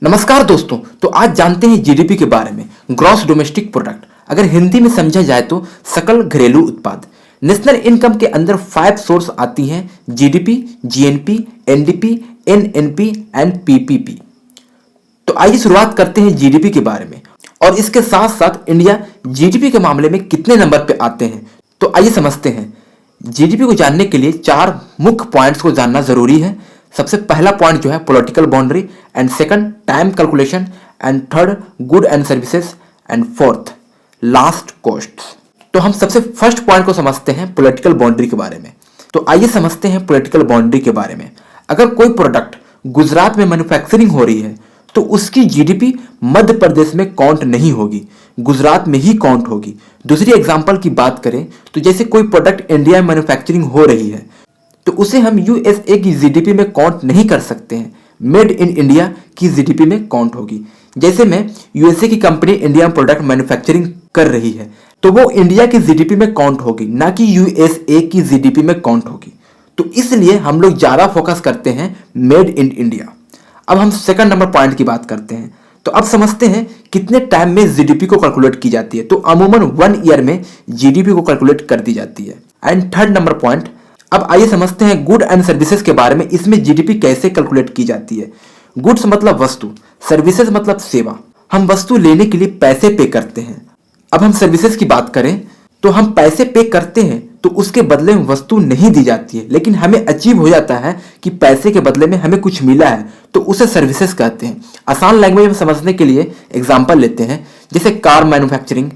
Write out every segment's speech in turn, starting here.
नमस्कार दोस्तों। तो आज जानते हैं जीडीपी के बारे में। ग्रॉस डोमेस्टिक प्रोडक्ट अगर हिंदी में समझा जाए तो सकल घरेलू उत्पाद। नेशनल इनकम के अंदर 5 सोर्स आती हैं: GDP, GNP, NDP, NNP and PPP. तो आइए शुरुआत करते हैं जीडीपी के बारे में और इसके साथ साथ इंडिया जीडीपी के मामले में कितने नंबर पे आते हैं। तो आइए समझते हैं। जीडीपी को जानने के लिए 4 मुख्य पॉइंट्स को जानना जरूरी है। सबसे पहला पॉइंट जो है political boundary, and second time calculation, and third good and services, and fourth last cost. तो हम सबसे फर्स्ट पॉइंट को समझते हैं पॉलिटिकल बाउंड्री के बारे में। तो आइए समझते हैं पॉलिटिकल बाउंड्री के बारे में। अगर कोई प्रोडक्ट गुजरात में मैन्युफैक्चरिंग हो रही है तो उसकी जीडीपी मध्य प्रदेश में काउंट नहीं होगी, गुजरात में ही काउंट होगी। दूसरी एग्जांपल की बात करें तो जैसे कोई प्रोडक्ट इंडिया में मैन्युफैक्चरिंग हो रही है तो उसे हम यूएसए की जीडीपी में काउंट नहीं कर सकते हैं, मेड इन इंडिया की जीडीपी में काउंट होगी। जैसे में यूएसए की कंपनी इंडिया में प्रोडक्ट मैन्युफैक्चरिंग कर रही है तो वो इंडिया की जीडीपी में काउंट होगी, ना कि यूएसए की जीडीपी में काउंट होगी। तो इसलिए हम लोग ज्यादा फोकस करते हैं मेड इन इंडिया। अब हम सेकंड नंबर पॉइंट की बात करते हैं। तो अब समझते हैं कितने टाइम में जीडीपी को कैलकुलेट की जाती है। तो अमूमन 1 ईयर में जीडीपी को कैलकुलेट कर दी जाती है। एंड थर्ड नंबर पॉइंट, अब आइए समझते हैं गुड एंड सर्विसेज के बारे में। इसमें जीडीपी कैसे कैलकुलेट की जाती है। गुड्स मतलब वस्तु, सर्विसेज मतलब सेवा। हम वस्तु लेने के लिए पैसे पे करते हैं। अब हम सर्विसेज की बात करें तो हम पैसे पे करते हैं तो उसके बदले में वस्तु नहीं दी जाती है, लेकिन हमें अचीव हो जाता है कि पैसे के बदले में हमें कुछ मिला है, तो उसे सर्विसेज कहते हैं। आसान लैंग्वेज में समझने के लिए एग्जांपल लेते हैं, जैसे car manufacturing,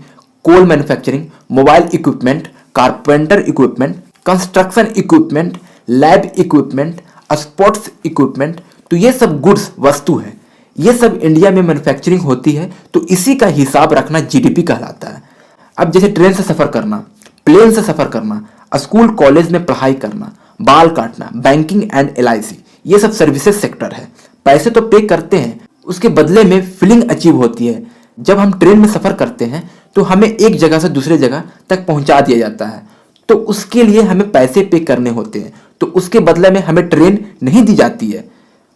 coal manufacturing, mobile equipment, carpenter equipment, construction equipment, lab equipment, sports equipment. तो ये सब गुड्स वस्तु है, ये सब इंडिया में मैन्युफैक्चरिंग होती है, तो इसी का हिसाब रखना जीडीपी कहलाता है। अब जैसे ट्रेन से सफर करना, प्लेन से सफर करना, स्कूल कॉलेज में पढ़ाई करना, बाल काटना, बैंकिंग एंड एलआईसी, ये सब सर्विसेज सेक्टर है। पैसे तो पे करते हैं, उसके बदले में फीलिंग अचीव होती है। जब हम ट्रेन में सफर करते हैं तो हमें एक जगह से दूसरे जगह तक पहुंचा दिया जाता है, तो उसके लिए हमें पैसे पे करने होते हैं। तो उसके बदले में हमें ट्रेन नहीं दी जाती है,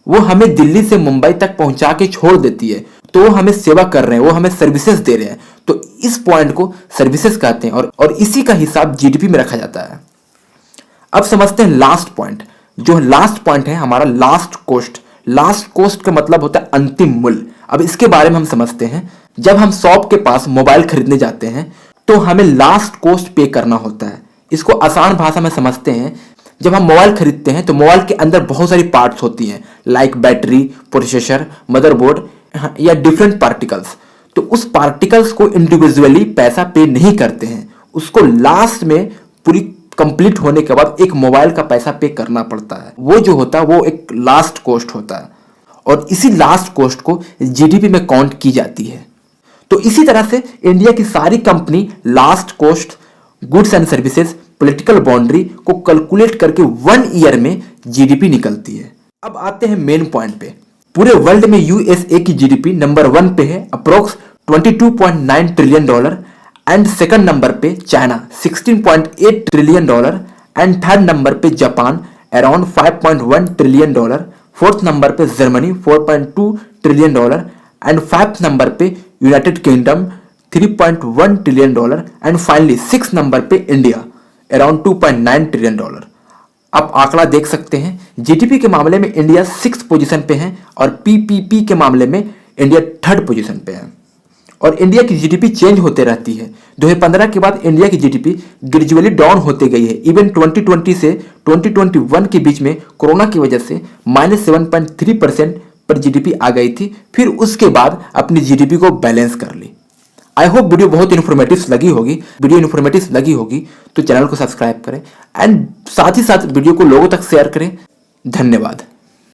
वो हमें दिल्ली से मुंबई तक पहुंचा के छोड़ देती है, तो वो हमें सेवा कर रहे हैं, वो हमें सर्विसेज दे रहे हैं। तो इस पॉइंट को सर्विसेज कहते हैं और इसी का हिसाब जीडीपी में रखा जाता है। अब समझते हैं लास्ट पॉइंट। जो लास्ट पॉइंट है हमारा लास्ट कॉस्ट। लास्ट कॉस्ट का मतलब होता है अंतिम मूल्य। अब इसके बारे में हम समझते हैं। जब हम शॉप के पास मोबाइल खरीदने जाते हैं तो हमें लास्ट कॉस्ट पे करना होता है। इसको आसान भाषा में समझते हैं, जब हम मोबाइल खरीदते हैं तो मोबाइल के अंदर बहुत सारी पार्ट्स होती हैं, लाइक बैटरी, प्रोसेसर, मदरबोर्ड या डिफरेंट पार्टिकल्स। तो उस पार्टिकल्स को इंडिविजुअली पैसा पे नहीं करते हैं, उसको लास्ट में पूरी कंप्लीट होने के बाद एक मोबाइल का पैसा पे करना पड़ता है। वो जो होता है वो एक लास्ट कॉस्ट होता है और इसी लास्ट कॉस्ट को जीडीपी में काउंट की जाती है। तो इसी तरह से इंडिया की सारी company last cost, goods and services, political boundary को कैलकुलेट करके 1 ईयर में जीडीपी निकलती है। अब आते हैं मेन पॉइंट पे। पूरे वर्ल्ड में यूएसए की जीडीपी नंबर 1 पे है, approx $22.9 trillion, and second number पे China 16.8 trillion dollar, and third number पे Japan around $5.1 trillion, fourth number पे Germany 4.2 trillion dollar, and fifth number पे United Kingdom 3.1 trillion dollar, and finally 6th number पे India around $2.9 trillion. आप आंकड़ा देख सकते हैं, जीडीपी के मामले में इंडिया 6th पोजीशन पे है और पीपीपी के मामले में इंडिया 3rd पोजीशन पे है। और इंडिया की जीडीपी चेंज होते रहती है। 2015 के बाद इंडिया की जीडीपी ग्रेजुअली डाउन होते गई है। इवन 2020 से 2021 के बीच में कोरोना की वजह से -7.3% पर जीडीपी आ गई थी, फिर उसके बाद अपनी जीडीपी को बैलेंस कर ली। आई होप वीडियो बहुत इन्फॉर्मेटिव लगी होगी। वीडियो इन्फॉर्मेटिव लगी होगी तो चैनल को सब्सक्राइब करें एंड साथ ही साथ वीडियो को लोगों तक शेयर करें। धन्यवाद।